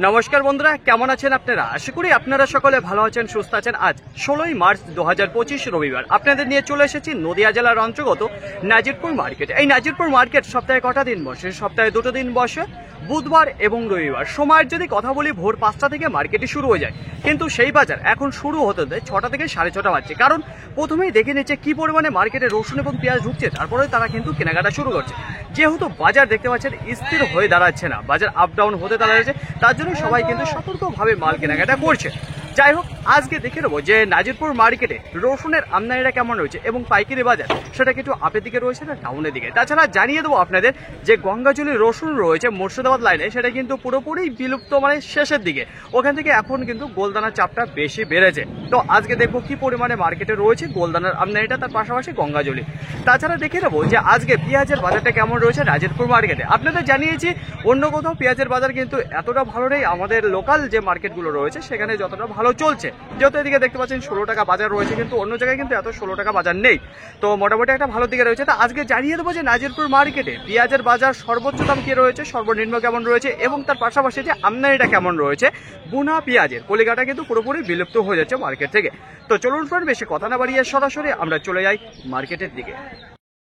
নমস্কার বন্ধুরা, কেমন আছেন আপনারা? আশা করি আপনারা সকলে ভালো আছেন, সুস্থ আছেন। আজ 16ই মার্চ 2025 রবিবার আপনাদের নিয়ে চলে এসেছি নদিয়া জেলার অন্তর্গত নাজিরপুর মার্কেট। এই নাজিরপুর মার্কেট সপ্তাহে কটা দিন বসে? সপ্তাহে দুটো দিন বসে, বুধবার এবং রবিবার। সময়ের যদি কথা বলি, ভোর 5টা থেকে মার্কেটে শুরু হয়ে যায়, কিন্তু সেই বাজার এখন শুরু হতে 6টা থেকে 6:30 বাজছে। কারণ প্রথমেই দেখে নিচ্ছে কি পরিমাণে মার্কেটে রসুন এবং পেঁয়াজ ঢুকছে, তারপরে তারা কিন্তু কেনাকাটা শুরু করছে। যেহেতু বাজার দেখতে পাচ্ছেন স্থির হয়ে দাঁড়াচ্ছে না, বাজার আপ ডাউন হতে দাঁড়াচ্ছে, তার জন্য সবাই কিন্তু সতর্কভাবে মাল কেনাকাটা করছে। যাই হোক, আজকে দেখে নেবো যে নাজিরপুর মার্কেটে রসুনের আমদানিটা কেমন রয়েছে এবং পাইকারি বাজার সেটা কিন্তু আপের দিকে রয়েছে না ডাউনের দিকে। তাছাড়া জানিয়ে দেবো আপনাদের যে গঙ্গাজলি রসুন রয়েছে মুর্শিদাবাদ লাইনে, সেটা কিন্তু পুরোপুরি বিলুপ্ত, মানে শেষের দিকে। ওখান থেকে এখন কিন্তু গোলদানার চাপটা বেশি বেড়েছে। তো আজকে দেখবো কি পরিমাণে মার্কেটে রয়েছে গোলদানার আমদানিটা, তার পাশাপাশি গঙ্গাজলি। তাছাড়া দেখে নেবো যে আজকে পেঁয়াজের বাজারটা কেমন রয়েছে নাজিরপুর মার্কেটে। আপনাদের জানিয়েছি অন্য কোথাও পেঁয়াজের বাজার কিন্তু এতটা ভালো নেই, আমাদের লোকাল যে মার্কেটগুলো রয়েছে সেখানে যতটা ভালো চলছে। যেহেতু এদিকে দেখতে পাচ্ছেন 16 টাকা বাজার রয়েছে, কিন্তু অন্য জায়গায় কিন্তু এত 16 টাকা বাজার নেই। তো মোটামুটি একটা ভালো দিকে রয়েছে। তা আজকে জানিয়ে দেবো যে নাজিরপুর মার্কেটে পেঁয়াজের বাজার সর্বোচ্চ দাম কি রয়েছে, সর্বনিম্ন কেমন রয়েছে, এবং তার পাশাপাশি যে আমদানিটা কেমন রয়েছে। বুনা পেঁয়াজের কলিকাটা কিন্তু পুরোপুরি বিলুপ্ত হয়ে যাচ্ছে মার্কেট থেকে। তো চলুন ফ্রেন্ড, বেশি কথা না বাড়িয়ে সরাসরি আমরা চলে যাই মার্কেটের দিকে।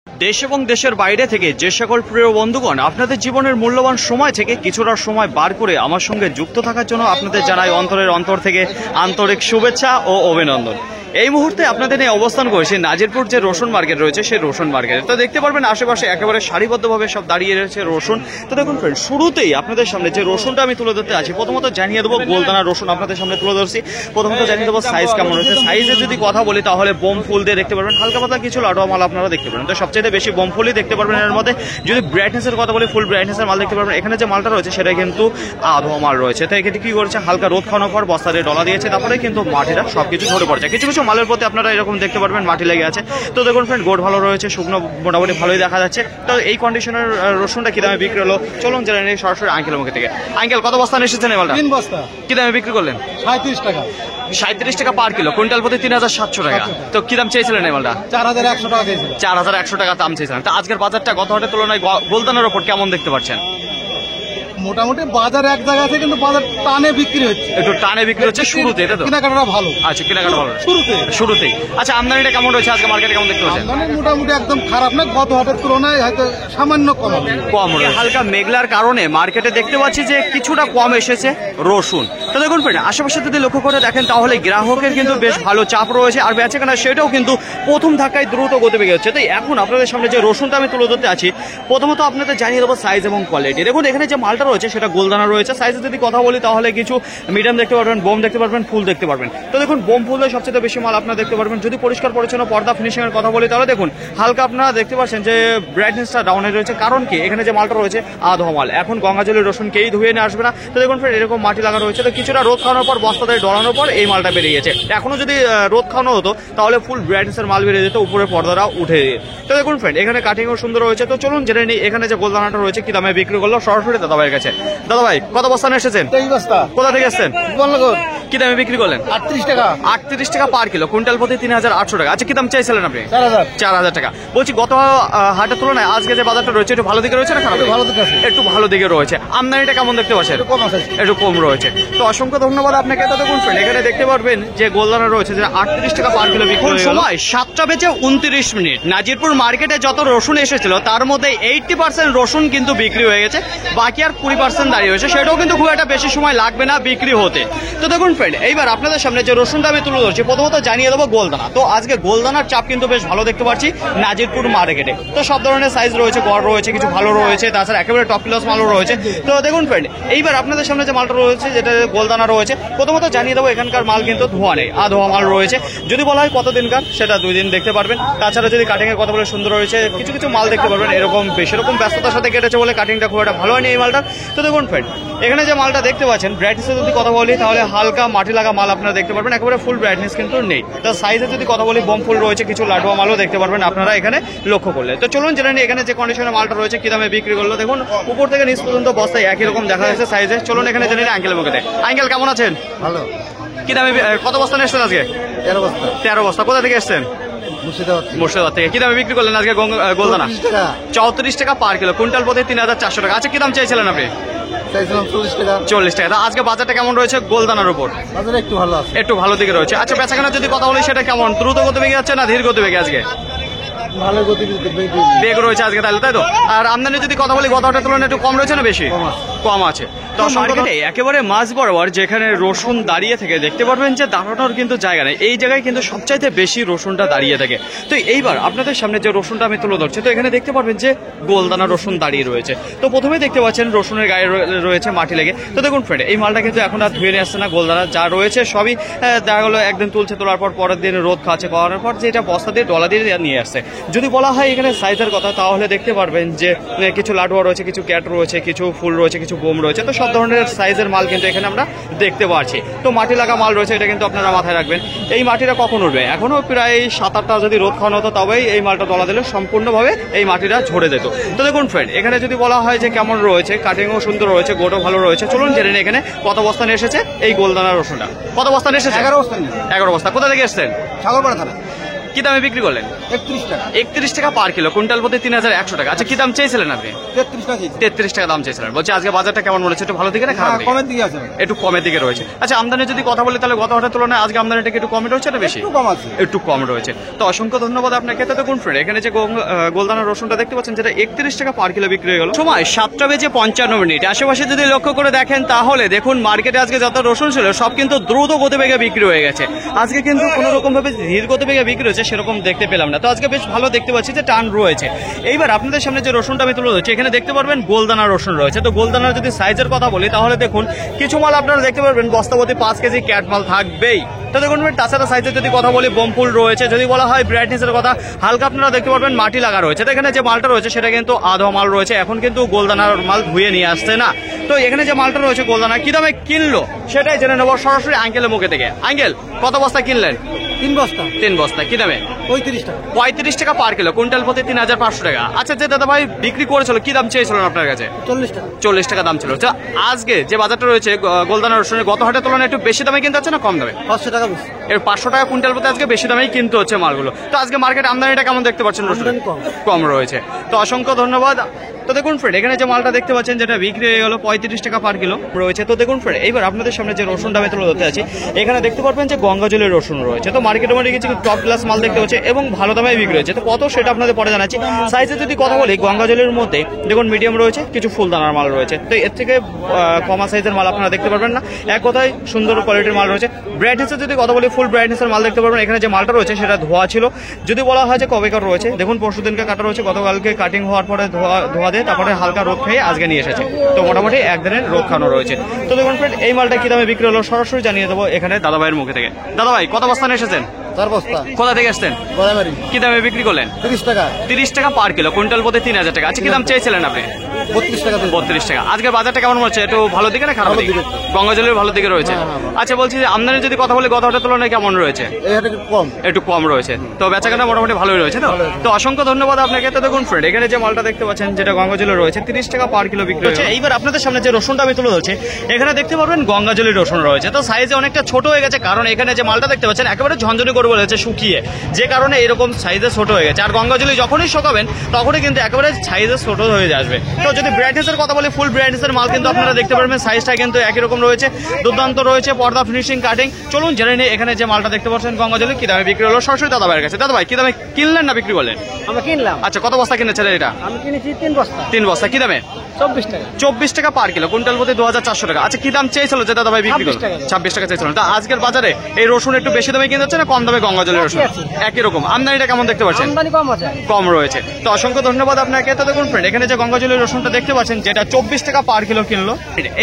দেশ এবং দেশের বাইরে থেকে যে সকল প্রিয় বন্ধুগণ আপনাদের জীবনের মূল্যবান সময় থেকে কিছুটা সময় বার করে আমার সঙ্গে যুক্ত থাকার জন্য আপনাদের জানাই অন্তরের অন্তর থেকে আন্তরিক শুভেচ্ছা ও অভিনন্দন। এই মুহূর্তে আপনাদের নিয়ে অবস্থান করেছি নাজিরপুর যে রসুন মার্কেট রয়েছে সেই রসুন মার্কেটে। তো দেখতে পারবেন আশেপাশে একেবারে সারিবদ্ধভাবে সব দাঁড়িয়ে রয়েছে রসুন। তো দেখুন ফ্রেন্ড, শুরুতেই আপনাদের সামনে যে রসুনটা আমি তুলে ধরতে আছি, প্রথমত জানিয়ে দেবো গোলদানা রসুন আপনাদের সামনে তুলে ধরছি। প্রথমত জানিয়ে দেবো সাইজ কেমন রয়েছে। সাইজের যদি কথা বলি তাহলে বোম ফুল দিয়ে দেখতে পারবেন, হালকা পাতলা কিছু লাডুয়া মাল আপনারা দেখতে পারবেন। তো সবচেয়ে বেশি বোম ফুলই দেখতে পারবেন এর মধ্যে। যদি ব্রাইটনেসের কথা বলি, ফুল ব্রাইটনেসের মাল দেখতে পারবেন। এখানে যে মালটা রয়েছে সেটা কিন্তু আধোয়া মাল রয়েছে। তো এক্ষেত্রে কি করেছে, হালকা রোদ খাওয়ানোর পর বস্তা দিয়ে ডলা দিয়েছে, তারপরে কিন্তু মাটিটা সবকিছু ঝরে পড়ছে। কিছু কিছু মালের প্রতি আপনারা এরকম দেখতে পারবেন মাটি লেগে আছে। তো দেখুন ফ্রেন্ড, গোড় ভালো রয়েছে, শুকনো মোটামুটি ভালোই দেখা যাচ্ছে। তো এই কন্ডিশনের রসুনটা কি দামে বিক্রি হলো চলুন জেনে নিই সরাসরি আঙ্কেলের মুখে থেকে। আঙ্কেল, কত বস্তা এসেছেন এবারটা? 3 বস্তা। কি দামে বিক্রি করলেন? 37 টাকা। 37 টাকা পার কিলো, কুইন্টাল প্রতি 3700 টাকা। তো কি দাম চেয়েছিলেন এবারটা? 4100 টাকা দিয়েছিল। 4100 টাকা দাম চেয়েছিলেন। তো আজকের বাজারটা গত হাটের তুলনায় গোলদানার ওপর কেমন দেখতে পাচ্ছেন? মোটামুটি বাজার এক জায়গা আছে, কিন্তু বাজার টানে বিক্রি হচ্ছে। একটু টানে বিক্রি হচ্ছে শুরুতে, তাই তো? কেনাকাটা ভালো। আচ্ছা, কেনাকাটা ভালো শুরুতেই। আচ্ছা, আমদানিটা কেমন রয়েছে আজকে মার্কেটে, কেমন দেখতে পাচ্ছেন? আমদানি মোটামুটি একদম খারাপ না, গত হাটের তুলনায় হয়তো সামান্য কম রয়েছে। হালকা মেঘলার কারণে মার্কেটে দেখতে পাচ্ছি যে কিছুটা কম এসেছে রসুন। তো দেখুন ফ্রেন্ড, আশেপাশে যদি লক্ষ্য করে দেখেন তাহলে গ্রাহকের কিন্তু বেশ ভালো চাপ রয়েছে, আর বেচাকেনা সেটাও কিন্তু প্রথম ধাক্কায় দ্রুত গতিবেগে হচ্ছে। তাই এখন আপনাদের সামনে যে রসুনটা আমি তুলে ধরতে আছি, প্রথমত আপনাদের জানিয়ে দেবো সাইজ এবং কোয়ালিটি। দেখুন এখানে যে মালটা রয়েছে সেটা গোলদানা রয়েছে। সাইজে যদি কথা বলি তাহলে কিছু মিডিয়াম দেখতে পারবেন, বোম দেখতে পারবেন, ফুল দেখতে পারবেন। তো দেখুন বোম ফুলের সবচেয়ে বেশি মাল আপনারা দেখতে পারবেন। যদি পরিষ্কার পরিচ্ছন্ন পর্দা ফিনিশিং এর কথা বলি তাহলে দেখুন হালকা আপনারা দেখতে পাচ্ছেন যে ব্রাইটনেসটা ডাউনে রয়েছে। কারণ কি, এখানে যে মালটা রয়েছে আধোয়া মাল, এখন গঙ্গাজলের রসুন কেই ধুয়ে নিয়ে আসবে না। তো দেখুন ফ্রেন্ড, এরকম মাটি লাগা রয়েছে। তো কিছুটা রোদ খাওয়ানোর পর বস্তা দিয়ে ডলানোর পর এই মালটা বেরিয়ে গেছে। এখনো যদি রোদ খাওয়ানো হতো তাহলে ফুল ব্রাইটনেসের মাল বেরিয়ে যেত, উপরে পর্দাটা উঠে যেত। তো দেখুন ফ্রেন্ড, এখানে কাটিংও সুন্দর রয়েছে। তো চলুন জেনে নিই এখানে যে গোলদানাটা রয়েছে কি দামে বিক্রি করলো সরাসরি দাদাভাইয়ের কাছে। দাদাভাই, কত বস্তা এসেছেন? 23 বস্তা। কোথা থেকে এসেছেন? কি দামে বিক্রি করলেন? 38 টাকা। 38 টাকা পার কিলো, কুইন্টাল প্রতি 3800 টাকা। আচ্ছা, কি দাম চাইছিলেন আপনি? 4000 টাকা। বলছি গত হাটের তুলনায় আজকে যে বাজারটা রয়েছে একটু ভালো দিকে রয়েছে না খারাপ? ভালো দিকে আছে। একটু ভালো দিকে রয়েছে। আমদানিটা কেমন দেখতে পাচ্ছেন? কম আছে, একটু কম রয়েছে। তো অসংখ্য ধন্যবাদ আপনাকে। তো দেখুন ফ্রেন্ড, এখানে দেখতে পারবেন যে গোলদানা রয়েছে যে 38 টাকা পার কিলো বিক্রি হলো। সময় 7টা বেজে 29 মিনিট। নাজিরপুর মার্কেটে যত রসুন এসেছিল তার মধ্যে 80% রসুন কিন্তু বিক্রি হয়ে গেছে, বাকি আর 20% দাঁড়িয়ে রয়েছে। সেটাও কিন্তু খুব একটা বেশি সময় লাগবে না বিক্রি হতে। তো দেখুন ফ্রেন্ড, এইবার আপনাদের সামনে যে রসুনটা আমি তুলে ধরছি, প্রথমত জানিয়ে দেবো গোলদানা। তো আজকে গোলদানার চাপ কিন্তু বেশ ভালো দেখতে পাচ্ছি নাজিরপুর মার্কেটে। তো সব ধরনের সাইজ রয়েছে, গড় রয়েছে, কিছু ভালো রয়েছে, তাছাড়া একেবারে টপ ক্লাস মালও রয়েছে। তো দেখুন ফ্রেন্ড, এইবার আপনাদের সামনে যে মালটা রয়েছে যেটা গোলদানা রয়েছে, প্রথমত জানিয়ে দেবো এখানকার মাল কিন্তু ধোয়া নেই, আধোয়া মাল রয়েছে। যদি বলা হয় কতদিনকার, সেটা 2 দিন দেখতে পারবেন। তাছাড়া যদি কাটিং এর কথা বলে সুন্দর রয়েছে, কিছু কিছু মাল দেখতে পারবেন এরকম সেরকম ব্যস্ততার সাথে কেটেছে বলে কাটিংটা খুব একটা ভালো হয়নি এই মালটা। তো দেখুন ফ্রেন্ড, এখানে যে মালটা দেখতে পাচ্ছেন ব্রাইটনেসের যদি কথা বলি তাহলে হালকা মাটি লাগা মাল আপনারা দেখতে পারবেন, একেবারে ফুল ব্রাইটনেস কিন্তু নেই। তার সাইজে যদি কথা বলি বোম ফুল রয়েছে, কিছু লাডুয়া মালও দেখতে পারবেন আপনারা এখানে লক্ষ্য করলে। তো চলুন জেনে নিই এখানে যে কন্ডিশনের মালটা রয়েছে কি দামে বিক্রি করলো। দেখুন উপর থেকে নিচ পর্যন্ত বস্তায় একই রকম দেখা যাচ্ছে সাইজে। চলুন এখানে জেনে নিই আঙ্কেলের মুখে। আঙ্কেল, কেমন আছেন? ভালো। কি দামে কত বস্তা নিয়ে এসছেন আজকে? 13 বস্তা। 13 বস্তা। কোথা থেকে এসছেন? মুর্শিদাবাদ থেকে। কি দামে বিক্রি করলেন আজকে গোলদানা? 34 টাকা পার কিলো, কুইন্টাল প্রতি 3400 টাকা। আচ্ছা, কি দাম চাইছিলেন আপনি? চাইছিলাম 40 টাকা। 40 টাকা। তো আজকে বাজারটা কেমন রয়েছে গোলদানার উপর? বাজারে একটু ভালো আছে। একটু ভালো দিকে রয়েছে। আচ্ছা বেচাকেনা যদি কথা বলি সেটা কেমন, দ্রুত গতিবেগে যাচ্ছে না ধীর গতিবেগে আজকে? ভালো গতি বেগ রয়েছে আজকে তাহলে, তাই তো? আর আমদানি যদি কথা বলি গত হাটের তুলনায় একটু কম রয়েছে না বেশি? কম আছে। তো মার্কেটে একেবারে মাঝ বরাবর যেখানে রসুন দাঁড়িয়ে থেকে দেখতে পারবেন যে দাঁড়ানোর কিন্তু জায়গা নেই, এই জায়গায় কিন্তু সবচাইতে বেশি রসুনটা দাঁড়িয়ে থাকে। তো এইবার আপনাদের সামনে যে রসুনটা আমি তুলে ধরছি, তো এখানে দেখতে পারবেন যে গোলদানা রসুন দাঁড়িয়ে রয়েছে। তো প্রথমেই দেখতে পাচ্ছেন রসুনের গায়ে রয়েছে মাটি লেগে। তো দেখুন ফ্রেন্ড, এই মালটা কিন্তু এখন আর ধুয়ে নিয়ে আসছে না, গোলদানা যা রয়েছে সবই দেখা গেলো একদিন তুলছে, তোলার পর পরের দিন রোদ খাওয়াচ্ছে, খাওয়ানোর পর যে এটা বস্তা দিয়ে ডলা দিয়ে নিয়ে আসছে। যদি বলা হয় এখানে সাইজের কথা, তাহলে দেখতে পারবেন যে কিছু লাডুয়া রয়েছে, কিছু ক্যাট রয়েছে, কিছু ফুল রয়েছে, কিছু বোম রয়েছে। তো সব ধরনের সাইজের মাল কিন্তু এখানে আমরা দেখতে পাচ্ছি। তো মাটি লাগা মাল রয়েছে, এটা কিন্তু আপনারা মাথায় রাখবেন। এই মাটিটা কখন উঠবে? এখনো প্রায় 7-8টা যদি রোদ খাওয়ানো হতো তবেই এই মালটা ডলা দিলে সম্পূর্ণভাবে এই মাটিটা ঝরে যেত। তো দেখুন ফ্রেন্ড, এখানে যদি বলা হয় যে কেমন রয়েছে, কাটিংও সুন্দর রয়েছে, গোটও ভালো রয়েছে। চলুন জেনে নিই এখানে কত বস্তা নিয়ে এসেছে এই গোলদানা রসুনটা। কত বস্তা নিয়ে এসেছে? 11 বস্তা। 11 বস্তা। কোথা থেকে এসেছেন? সাগরপাড়া থানা। কি দামে বিক্রি করলেন? 31 টাকা। 31 টাকা পার কিলো, কুইন্টাল প্রতি 3100 টাকা। আচ্ছা কি দাম চেয়েছিলেন আপনি? 33 টাকা। 33 টাকা দাম চেয়েছিলেন। বলছি আজকে বাজারটা কেমন মনে হচ্ছে? একটু ভালো দিকে না খারাপ দিকে? কমের দিকে আছে। একটু কমের দিকে রয়েছে। আচ্ছা আমদানি যদি কথা বলি তাহলে গত হাটের তুলনায় আজকে আমদানিটা একটু কম রয়েছে না বেশি? একটু কম আছে। একটু কম রয়েছে। তো অসংখ্য ধন্যবাদ আপনাকে। তো দেখুন ফ্রেন্ড, এখানে যে গোলদানা রসুনটা দেখতে পাচ্ছেন যেটা 31 টাকা পার কিলো বিক্রি হয়ে গেল। সময় 7:55। আশেপাশে যদি লক্ষ্য করে দেখেন তাহলে দেখুন মার্কেটে আজকে যত রসুন ছিল সব কিন্তু দ্রুত গতিবেগে বিক্রি হয়ে গেছে। আজকে কিন্তু কোনো রকম ভাবে ধীর গতিবেগে বিক্রি হয়েছে সেরকম দেখতে পেলাম না। তো আজকে বেশ ভালো দেখতে পাচ্ছি যে টান রয়েছে। এইবার আপনাদের সামনে যে রসুনটা আমি তুলে ধরছি, এখানে দেখতে পারবেন গোলদানা রসুন রয়েছে। তো গোলদানার যদি সাইজের কথা বলি তাহলে দেখুন কিছু মাল আপনারা দেখতে পারবেন বস্তাপতি 5 কেজি ক্যাট মাল থাকবেই। তো দেখুন তাছাড়া সাইজের যদি কথা বলি বোমফুল রয়েছে। যদি বলা হয় ব্রাইটনেসের কথা, হালকা আপনারা দেখতে পারবেন মাটি লাগা রয়েছে। তো এখানে যে মালটা রয়েছে সেটা কিন্তু আধা মাল রয়েছে, এখন কিন্তু গোলদানার মাল ধুয়ে নিয়ে আসছে না। তো এখানে যে মালটা রয়েছে গোলদানা কি দামে কিনলো সেটাই জেনে নেবো সরাসরি আঙ্কেলের মুখে থেকে। আঙ্কেল কত বস্তা কিনলেন? 3 বস্তা। 3 বস্তা। কি দামে? 35 টাকা। 35 টাকা পার কিলো, কুইন্টাল প্রতি 3500 টাকা। আচ্ছা যে দাদা ভাই বিক্রি করেছিল কি দাম চেয়েছিলেন আপনার কাছে? 40 টাকা। 40 টাকা দাম ছিল। আজকে যে বাজারটা রয়েছে গোলদানা রসুনের গত হাটের তুলনায় একটু বেশি দামে কিনতে হচ্ছে না কম দামে? 500 টাকা বেশি। এর 500 টাকা কুইন্টাল প্রতি আজকে বেশি দামেই কিনতে হচ্ছে মালগুলো। তো আজকে মার্কেট আমদানিটা কেমন দেখতে পাচ্ছেন? রসুন কম রয়েছে। তো অসংখ্য ধন্যবাদ। তো দেখুন ফ্রেন্ড, এখানে যে মালটা দেখতে পাচ্ছেন যেটা বিক্রি হয়ে গেল 35 টাকা পার কিলো রয়েছে। তো দেখুন ফ্রেন্ড, এইবার আপনাদের সামনে যে রসুনটা আমি তুলে ধরতে আছি, এখানে দেখতে পারবেন যে গঙ্গাজলের রসুন রয়েছে। তো মার্কেটে মধ্যে কিছু টপ ক্লাস মাল দেখতে হচ্ছে এবং ভালো দামে বিক্রি হয়েছে। তো কত সেটা আপনাদের পরে জানাচ্ছি। সাইজে যদি কথা বলি গঙ্গাজলের মধ্যে দেখুন মিডিয়াম রয়েছে, কিছু ফুলদানার মাল রয়েছে। তো এর থেকে কমা সাইজের মাল আপনারা দেখতে পারবেন না। এক কথায় সুন্দর কোয়ালিটির মাল রয়েছে। ব্রাইটনেসের যদি কথা বলি ফুল ব্রাইটনেসের মাল দেখতে পারবেন। এখানে যে মালটা রয়েছে সেটা ধোয়া ছিল। যদি বলা হয় যে কবেকার রয়েছে, দেখুন পরশু দিনকে কাটা রয়েছে, গতকালকে কাটিং হওয়ার পরে ধোয়া দিয়ে তারপরে হালকা রোদ খেয়ে আজকে নিয়ে এসেছে। তো মোটামুটি একদিনের রোদ খানো রয়েছে। তো দেখুন ফ্রেন্ড, এই মালটা কি দামে বিক্রি হলো সরাসরি জানিয়ে দেবো এখানে দাদা ভাইয়ের মুখে থেকে। দাদা ভাই কত বস্তা নিয়ে এসেছেন? 4 বস্তা। কোথা থেকে এসেছেন? গোদামারি। কি দামে বিক্রি করলেন? 30 টাকা। 30 টাকা পার কিলো, কুইন্টাল প্রতি 3000 টাকা। আচ্ছা কি দাম চেয়েছিলেন আপনি? 32 টাকা। 32 টাকা। আজকের বাজারটা কেমন হচ্ছে? একটু ভালো দিকে না খারাপ দিকে? গঙ্গাজলের ভালো দিকে রয়েছে। আচ্ছা বলছি যে আমদানি যদি কথা বলি গত হাটের তুলনায় কেমন রয়েছে? এই হাটে কম। একটু কম রয়েছে। তো বেচাকেনা মোটামুটি ভালোই রয়েছে। তো অসংখ্য ধন্যবাদ আপনাকে। তো দেখুন ফ্রেন্ড, এখানে যে মালটা দেখতে পাচ্ছেন যেটা গঙ্গাজলের রয়েছে 30 টাকা পার কিলো বিক্রি হচ্ছে। এইবার আপনাদের সামনে যে রসুনটা আমি তুলে ধরছি, এখানে দেখতে পারবেন গঙ্গাজলের রসুন রয়েছে। তো সাইজে অনেকটা ছোট হয়ে গেছে, কারণ এখানে যে মালটা দেখতে পাচ্ছেন একেবারে ঝনঝনি করে বলেছে শুকিয়ে, যে কারণে এরকম সাইজে ছোট হয়ে গেছে। আর গঙ্গাজলি যখনই শোকাবেন তখনই কিন্তু একেবারে সাইজে ছোট হয়ে যাবে। তো যদি ব্রাইটনেসের কথা বলি ফুল ব্রাইটনেসের মাল কিন্তু আপনারা দেখতে পারবেন, সাইজটা কিন্তু একই রকম রয়েছে, দুর্দান্ত রয়েছে, পর্দা ফিনিশিং কাটিং। চলুন জেনে নিই এখানে যে মালটা দেখতে পাচ্ছেন গঙ্গাজলি কি দামে বিক্রি হলো সরাসরি দাদা ভাইয়ের কাছে। দাদা ভাই কি দামে কিনলেন না বিক্রি করলেন? আমরা কিনলাম। আচ্ছা কত বস্তা কিনেছেন এটা? আমি কিনেছি 3 বস্তা। 3 বস্তা। কি দামে? 24 টাকা। 24 টাকা পার কিলো, কুইন্টাল প্রতি 2400 টাকা। আচ্ছা কি দাম চেয়েছিল যে দাদা ভাই বিক্রি করলো? 26 টাকা চেয়েছিল। তা আজকের বাজারে এই রসুন একটু বেশি দামে কিনতে হচ্ছে না কম দামে গঙ্গাজলের রসুন? একই রকম। আমদানিটা কেমন দেখতে পাচ্ছেন? আমদানি কম আছে। কম রয়েছে। তো অসংখ্য ধন্যবাদ আপনাকে। তো দেখুন ফ্রেন্ড, এখানে যে গঙ্গাজলের রসুনটা দেখতে পাচ্ছেন যেটা 24 টাকা পার কিলো কিনলো।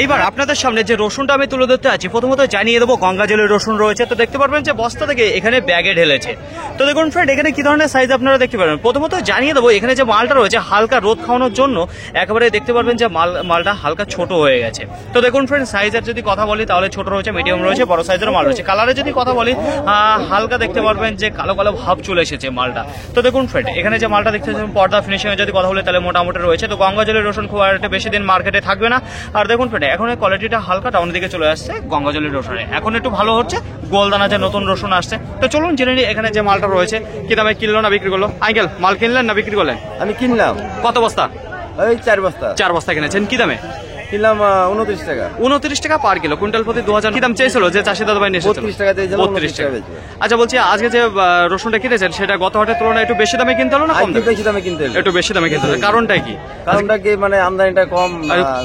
এইবার আপনাদের সামনে যে রসুনটা আমি তুলে ধরতে আছি, প্রথমত জানিয়ে দেবো গঙ্গাজলের রসুন রয়েছে। তো দেখতে পারবেন যে বস্তা থেকে এখানে ব্যাগে ঢেলেছে। তো দেখুন ফ্রেন্ড, এখানে কি ধরনের সাইজ আপনারা দেখতে পারবেন। প্রথমত জানিয়ে দেবো এখানে যে মালটা রয়েছে হালকা রোদ খাওয়ানোর জন্য একেবারে দেখতে পারবেন যে মালটা হালকা ছোট হয়ে গেছে। তো দেখুন ফ্রেন্ড, সাইজের যদি কথা বলি তাহলে ছোট রয়েছে, মিডিয়াম রয়েছে, বড় সাইজের মাল রয়েছে। কালারে যদি কথা বলি হালকা দেখতে পারবেন যে কালো কালো ভাব চলে এসেছে মালটা। তো দেখুন ফ্রেন্ড, এখানে যে মালটা দেখতে পাচ্ছেন পর্দা ফিনিশিং এর যদি কথা বলি তাহলে মোটামুটি রয়েছে। তো গঙ্গাজলের রসুন খুব একটা বেশি দিন মার্কেটে থাকবে না। আর দেখুন ফ্রেন্ড, এখন কোয়ালিটিটা হালকা ডাউনের দিকে চলে আসছে গঙ্গাজলের রসুনে। এখন একটু ভালো হচ্ছে গোলদানা যে নতুন রসুন আসছে। তো চলুন জেনে নিই এখানে যে মালটা রয়েছে কি দামে কিনলো না বিক্রি করলো। আঙ্কেল মাল কিনলেন না বিক্রি করলেন? আমি কিনলাম। কত বস্তা? ওই 4 বস্তা। 4 বস্তা কিনেছেন। কি দামে? কিনলাম 29 টাকা। 29 টাকা পার কিলো, কুইন্টাল প্রতি 2000 কি দাম চেয়েছিল যে চাষি দাদা ভাই নিয়ে এসেছিল? 32 টাকা দিয়েছিল, 32 টাকা। বেচবো। আচ্ছা বলছি আজকে যে রসুনটা কিনেছেন সেটা গত হাটের তুলনায় একটু বেশি দামে কিনতে হলো না কম আজকে দামে? বেশি দামে কিনতে হলো। একটু বেশি দামে কিনতে হলো, কারণটা কি? কারণটা কি মানে আমদানিটা কম,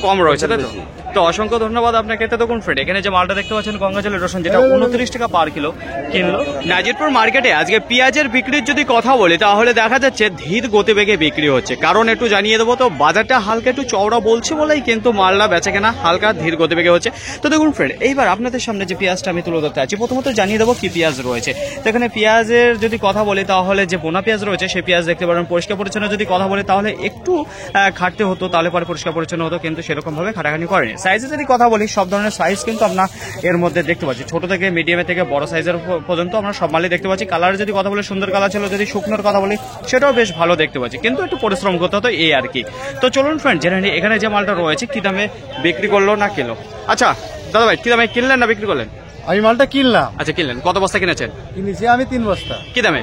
কম রয়েছে তাই তো? বেশি। তো অসংখ্য ধন্যবাদ আপনাকে। তো দেখুন ফ্রেন্ড, এখানে যে মালটা দেখতে পাচ্ছেন গঙ্গাজলের রসুন, যেটা 29 টাকা পার কিলো কিনলো। নাজিরপুর মার্কেটে আজকে পেঁয়াজের বিক্রির যদি কথা বলি তাহলে দেখা যাচ্ছে ধীর গতিবেগে বিক্রি হচ্ছে। কারণ একটু জানিয়ে দেবো, তো বাজারটা হালকা একটু চওড়া বলছে বলেই কিন্তু মালটা বেচা কেনা হালকা ধীর গতিবেগে হচ্ছে। তো দেখুন ফ্রেন্ড, এইবার আপনাদের সামনে যে পেঁয়াজটা আমি তুলে ধরতে আছি, প্রথমত জানিয়ে দেবো কি পেঁয়াজ রয়েছে। তো এখানে পেঁয়াজের যদি কথা বলি তাহলে যে বোনা পেঁয়াজ রয়েছে সেই পেঁয়াজ দেখতে পারেন। পরিষ্কার পরিচ্ছন্ন যদি কথা বলি তাহলে একটু খাটতে হতো, তাহলে পরে পরিষ্কার পরিচ্ছন্ন হতো, কিন্তু সেরকম ভাবে খাটাখানি করেনি। সাইজে যদি কথা বলি, সব ধরনের সাইজ কিন্তু আপনার এর মধ্যে দেখতে পাচ্ছি, ছোট থেকে মিডিয়ামের থেকে বড় সাইজের পর্যন্ত আমরা সব মালই দেখতে পাচ্ছি। কালার যদি কথা বলি, সুন্দর কালার ছিল। যদি শুকনোর কথা বলি সেটাও বেশ ভালো দেখতে পাচ্ছি, কিন্তু একটু পরিশ্রম করতে হতো এই আর কি। তো চলুন ফ্রেন্ড, জেনে নিই এখানে যে মালটা রয়েছে কি দামে বিক্রি করলো না কিলো। আচ্ছা দাদা ভাই, কি দামে কিনলেন না বিক্রি করলেন? আমি মালটা কিনলাম। আচ্ছা কিনলেন, কত বস্তা কিনেছেন? কিনেছি আমি 3 বস্তা। কি দামে?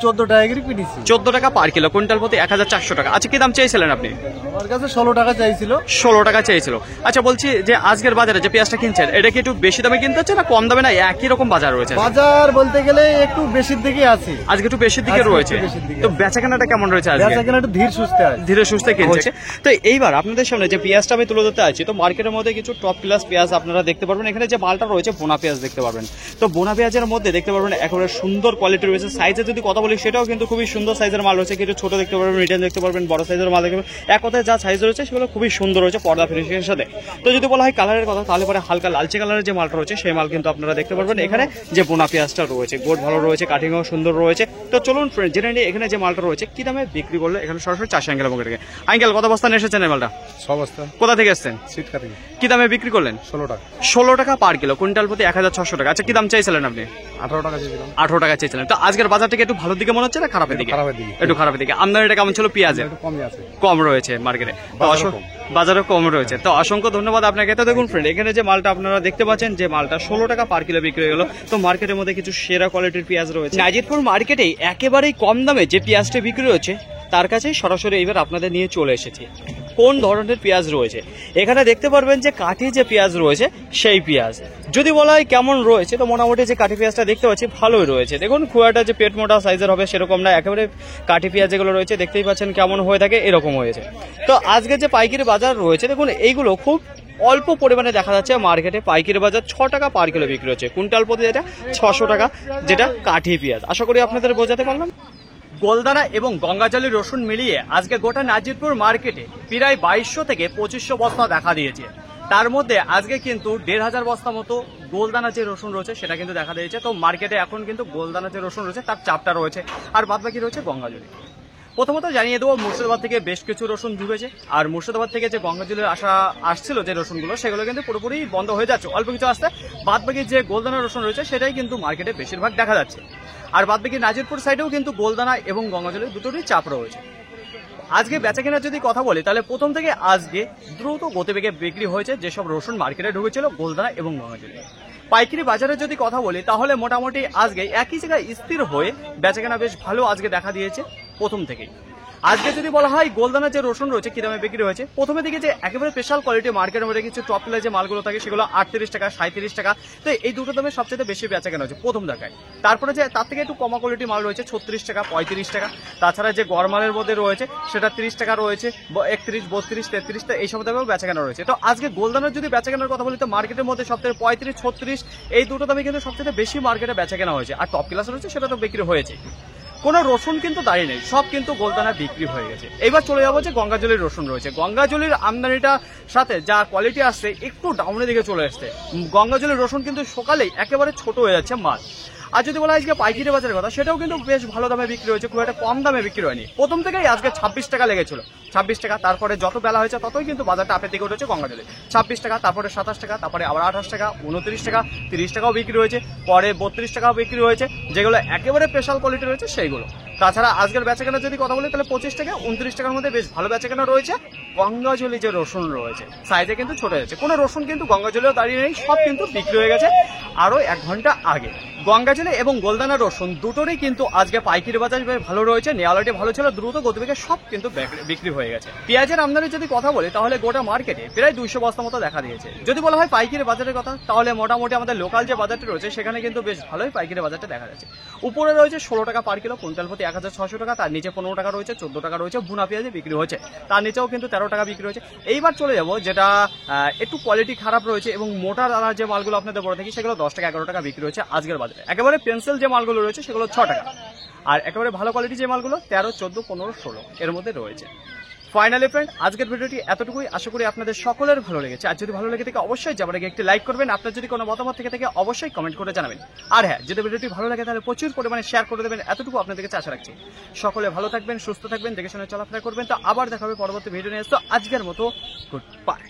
14 টাকা করে কিনেছি। 14 টাকা পার কিলো, কুইন্টাল প্রতি 1400 টাকা। আচ্ছা কি দাম চেয়েছিলেন আপনি? আমার কাছে 16 টাকা চাইছিল। 16 টাকা চেয়েছিল। আচ্ছা বলছি যে আজকের বাজারে যে পেঁয়াজটা কিনছেন এটা কি একটু বেশি দামে কিনতে হচ্ছে না কম দামে, না একই রকম বাজার রয়েছে? বাজার বলতে গেলে একটু বেশির দিকে আছে। আজকে একটু বেশির দিকে আজকে রয়েছে। একটু বেশির দিকে তো আছে। বেচা কেনাটা কেমন রয়েছে আজকে? বেচা কেনা একটু ধীর সুস্থে আছে। ধীরে সুস্থে কিনছে। তো এইবার আপনাদের সামনে যে পেঁয়াজটা আমি তুলে ধরতে আছি, তো মার্কেটের মধ্যে কিছু টপ ক্লাস পেঁয়াজ আপনারা দেখতে পারবেন। এখানে যে মালটা রয়েছে বোনা পেঁয়াজ দেখতে পারবেন। তো বোনা পেঁয়াজের মধ্যে দেখতে পারবেন একেবারে সুন্দর কোয়ালিটি রয়েছে। সাইজে যদি কথা বলি সেটাও কিন্তু খুবই সুন্দর সাইজের মাল রয়েছে। কিছু ছোট দেখতে পারবেন, মিডিয়াম দেখতে পারবেন, বড় সাইজের মাল দেখতে পারবেন। এক কথায় যা সাইজ রয়েছে সেগুলো খুবই সুন্দর রয়েছে পর্দা ফিনিশিংয়ের সাথে। তো যদি বলা হয় কালারের কথা, তাহলে পরে হালকা লালচে কালারের যে মালটা রয়েছে সেই মাল কিন্তু আপনারা দেখতে পারবেন। এখানে যে বোনা পেঁয়াজটা রয়েছে গোট ভালো রয়েছে, কাটিংও সুন্দর রয়েছে। তো চলুন ফ্রেন্ড, জেনে নিই এখানে যে মালটা রয়েছে কি দামে বিক্রি করলে। এখানে সরাসরি চাষি আঙ্কেল মুখে থেকে। আঙ্কেল কত বস্তা নিয়ে এসেছেন এই মালটা? 6 বস্তা। কোথা থেকে এসেছেন? সিটকা থেকে। কি দামে বিক্রি করলেন? 16 টাকা। 16 টাকা পার কিলো, কুইন্টাল প্রতি 1600 টাকা। আচ্ছা কি দাম চাইছিলেন আপনি? 18 টাকা চাইছিলাম। 18 টাকা চেয়েছিলেন। তো আজকের বাজার থেকে একটু ভালোর দিকে মনে হচ্ছে না খারাপের দিকে? খারাপের দিকে। একটু খারাপের দিকে। আমদানিটা কেমন ছিল পেঁয়াজের? একটু কমই আছে। কম রয়েছে মার্কেটে। তো বাজারও কম রয়েছে। তো অসংখ্য ধন্যবাদ আপনাকে। তো দেখুন ফ্রেন্ড, এখানে যে মালটা আপনারা দেখতে পাচ্ছেন যে মালটা 16 টাকা পার কিলো বিক্রি হয়ে গেল। তো মার্কেটের মধ্যে কিছু সেরা কোয়ালিটির পেঁয়াজ রয়েছে। নাজিরপুর মার্কেটে একেবারেই কম দামে যে পেঁয়াজটা বিক্রি হচ্ছে তার কাছে সরাসরি এবার আপনাদের নিয়ে চলে এসেছি। কোন ধরনের পেঁয়াজ রয়েছে এখানে দেখতে পারবেন যে কাঠি যে পেঁয়াজ রয়েছে সেই পেঁয়াজ। যদি বলা হয় কেমন রয়েছে, তো মোটামুটি যে কাঠি পেঁয়াজটা দেখতে পাচ্ছি ভালোই রয়েছে। দেখুন খুব একটা যে পেট মোটা সাইজের হবে সেরকম না, একেবারে কাঠি পেঁয়াজ যেগুলো রয়েছে দেখতেই পাচ্ছেন কেমন হয়ে থাকে এরকম হয়েছে। তো আজকে যে পাইকারি বাজার রয়েছে দেখুন এইগুলো খুব অল্প পরিমাণে দেখা যাচ্ছে মার্কেটে। পাইকারি বাজার 6 টাকা পার কিলো বিক্রি হচ্ছে, কুইন্টাল প্রতি যেটা 600 টাকা যেটা কাঠি পেঁয়াজ। আশা করি আপনাদের বোঝাতে পারলাম। গোলদানা এবং গঙ্গাজলি রসুন মিলিয়ে আজকে গোটা নাজিরপুর মার্কেটে প্রায় 2200 থেকে 2500 বস্তা দেখা দিয়েছে। তার মধ্যে আজকে কিন্তু 1500 বস্তা মতো গোলদানা যে রসুন রয়েছে সেটা কিন্তু দেখা দিয়েছে। তো মার্কেটে এখন কিন্তু গোলদানা যে রসুন রয়েছে তার চাপটা রয়েছে, আর বাদবাকি রয়েছে গঙ্গাজলি। প্রথমত জানিয়ে দেবো মুর্শিদাবাদ থেকে বেশ কিছু রসুন ঢুকেছে, আর মুর্শিদাবাদ থেকে যে গঙ্গাজলের আসছিল যে রসুনগুলো সেগুলো কিন্তু পুরোপুরি বন্ধ হয়ে যাচ্ছে, অল্প কিছু আসতে। বাদবাকি যে গোলদানা রসুন রয়েছে সেটাই কিন্তু মার্কেটে বেশিরভাগ দেখা যাচ্ছে। আর বাদবাকি নাজিরপুর সাইডেও কিন্তু গোলদানা এবং গঙ্গাজলের দুটোরই চাপ রয়েছে। আজকে বেচা কেনার যদি কথা বলি তাহলে প্রথম থেকে আজকে দ্রুত গতিবেগে বিক্রি হয়েছে যেসব রসুন মার্কেটে ঢুকেছিল গোলদানা এবং গঙ্গাজলি। পাইকারি বাজারে যদি কথা বলি তাহলে মোটামুটি আজকে একই জায়গায় স্থির হয়ে বেচাকেনা বেশ ভালো আজকে দেখা দিয়েছে প্রথম থেকেই। আজকে যদি বলা হয় গোলদানা যে রসুন রয়েছে কি দামে বিক্রি হয়েছে, প্রথমে দিকে যে একেবারে স্পেশাল কোয়ালিটি মার্কেটের মধ্যে কিছু টপ যে মালগুলো থাকে সেগুলো 38 টাকা 37 টাকা। তো এই দুটো দামে সবচেয়ে বেশি বেচাকেনা হচ্ছে প্রথম দেখায়। তারপরে যে তার থেকে একটু কমা কোয়ালিটি মাল রয়েছে 36 টাকা 35 টাকা। তাছাড়া যে গরমালের মধ্যে রয়েছে সেটা 30 টাকা রয়েছে, 31 32 33 টা এইসব দামেও বেচাকেনা রয়েছে। তো আজকে গোলদানার যদি বেচাকেনার কথা বলি তো মার্কেটের মধ্যে সবথেকে 35 36 এই দুটো দামে কিন্তু সবচেয়ে বেশি মার্কেটে বেচাকেনা হয়েছে। আর টপ ক্লাস রয়েছে সেটা তো বিক্রি হয়েছে। কোনো রসুন কিন্তু দাঁড়িয়ে নেই, সব কিন্তু গোলদানা বিক্রি হয়ে গেছে। এবার চলে যাবো যে গঙ্গাজলির রসুন রয়েছে। গঙ্গাজলির আমদানিটা সাথে যা কোয়ালিটি আসছে একটু ডাউনের দিকে চলে আসছে। গঙ্গাজলির রসুন কিন্তু সকালেই একেবারে ছোট হয়ে যাচ্ছে মাল। আর যদি বলা হয় আজকে পাইকারি বাজারের কথা সেটাও কিন্তু বেশ ভালো দামে বিক্রি হয়েছে, খুব একটা কম দামে বিক্রি হয়নি। প্রথম থেকেই আজকে 26 টাকা লেগেছিল, 26 টাকা। তারপরে যত বেলা হয়েছে ততই কিন্তু বাজারটা আপের দিকে উঠেছে। গঙ্গাজলি 26 টাকা, তারপরে 27 টাকা, তারপরে আবার 28 টাকা, 29 টাকা, 30 টাকাও বিক্রি হয়েছে, পরে 32 টাকাও বিক্রি হয়েছে, যেগুলো একেবারে স্পেশাল কোয়ালিটি রয়েছে সেইগুলো। তাছাড়া আজকের বেচাকেনা যদি কথা বলি তাহলে 25 টাকা 29 টাকার মধ্যে বেশ ভালো বেচাকেনা রয়েছে। গঙ্গাজলি যে রসুন রয়েছে সাইজে কিন্তু ছোট যাচ্ছে, কোনো রসুন কিন্তু গঙ্গাজলিও দাঁড়িয়ে নেই, সব কিন্তু বিক্রি হয়ে গেছে আরো 1 ঘন্টা আগে। গঙ্গাজলে এবং গোলদানা রসুন দুটোরই কিন্তু আজকে পাইকারি বাজার বেশ ভালো রয়েছে, নেওয়ালাটি ভালো ছিল, দ্রুত গতিবেগে সব কিন্তু বিক্রি হয়ে গেছে। পেঁয়াজের আমদানির যদি কথা বলি তাহলে গোটা মার্কেটে প্রায় 200 বস্তা মতো দেখা দিয়েছে। যদি বলা হয় পাইকারি বাজারের কথা তাহলে মোটামুটি আমাদের লোকাল যে বাজারটি রয়েছে সেখানে কিন্তু বেশ ভালোই পাইকারি বাজারটা দেখা যাচ্ছে। উপরে রয়েছে 16 টাকা পার কিলো, কুইন্টাল প্রতি 1600 টাকা, তার নিচে 15 টাকা রয়েছে, 14 টাকা রয়েছে, ভুনা পেঁয়াজে বিক্রি হচ্ছে, তার নিচেও কিন্তু 13 টাকা বিক্রি হচ্ছে। এইবার চলে যাবো যেটা একটু কোয়ালিটি খারাপ রয়েছে এবং মোটা দানা যে মালগুলো আপনাদের বলে থাকি সেগুলো 10 টাকা 11 টাকা বিক্রি হচ্ছে আজকের বাজারে। একেবারে পেন্সিল যে মালগুলো রয়েছে সেগুলো 6 টাকা, আর একেবারে ভালো কোয়ালিটি যে মালগুলো 13, 14, 15, 16 এর মধ্যে রয়েছে। ফাইনালি ফ্রেন্ড, আজকের ভিডিওটি এতটুকুই, আশা করি আপনাদের সকলের ভালো লেগেছে। আর যদি ভালো লেগে থাকে অবশ্যই যাবার আগে একটি লাইক করবেন, আপনার যদি কোনো মতামত থেকে থাকে অবশ্যই কমেন্ট করে জানাবেন। আর হ্যাঁ, যদি ভিডিওটি ভালো লাগে তাহলে প্রচুর পরিমাণে শেয়ার করে দেবেন, এতটুকু আপনাদের কাছে আশা রাখছি। সকলে ভালো থাকবেন, সুস্থ থাকবেন, দেখে শুনে চলাফেরা করবেন। তো আবার দেখা হবে পরবর্তী ভিডিও নিয়ে। তো আজকের মতো গুড বাই।